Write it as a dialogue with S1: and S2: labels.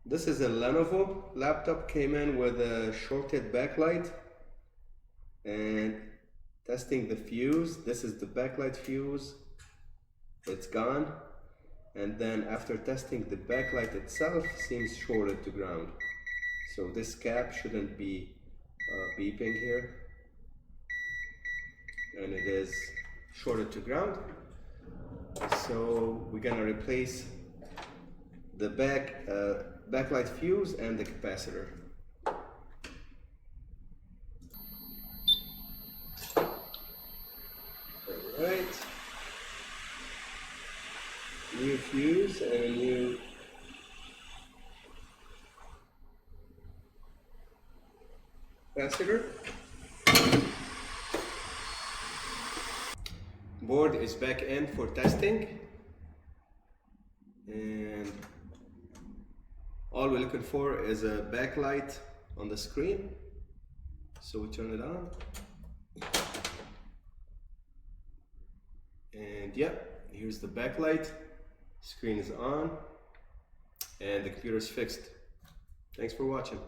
S1: This is a Lenovo laptop, came in with a shorted backlight, and testing the fuse. This is the backlight fuse, it's gone. And then after testing, the backlight itself seems shorted to ground. So this cap shouldn't be beeping here, and it is shorted to ground. So we're gonna replace the backlight fuse and the capacitor. Alright, new fuse and a new capacitor. Board is back in for testing, and all we're looking for is a backlight on the screen. So we turn it on, and yeah, here's the backlight. Screen is on and the computer is fixed. Thanks for watching.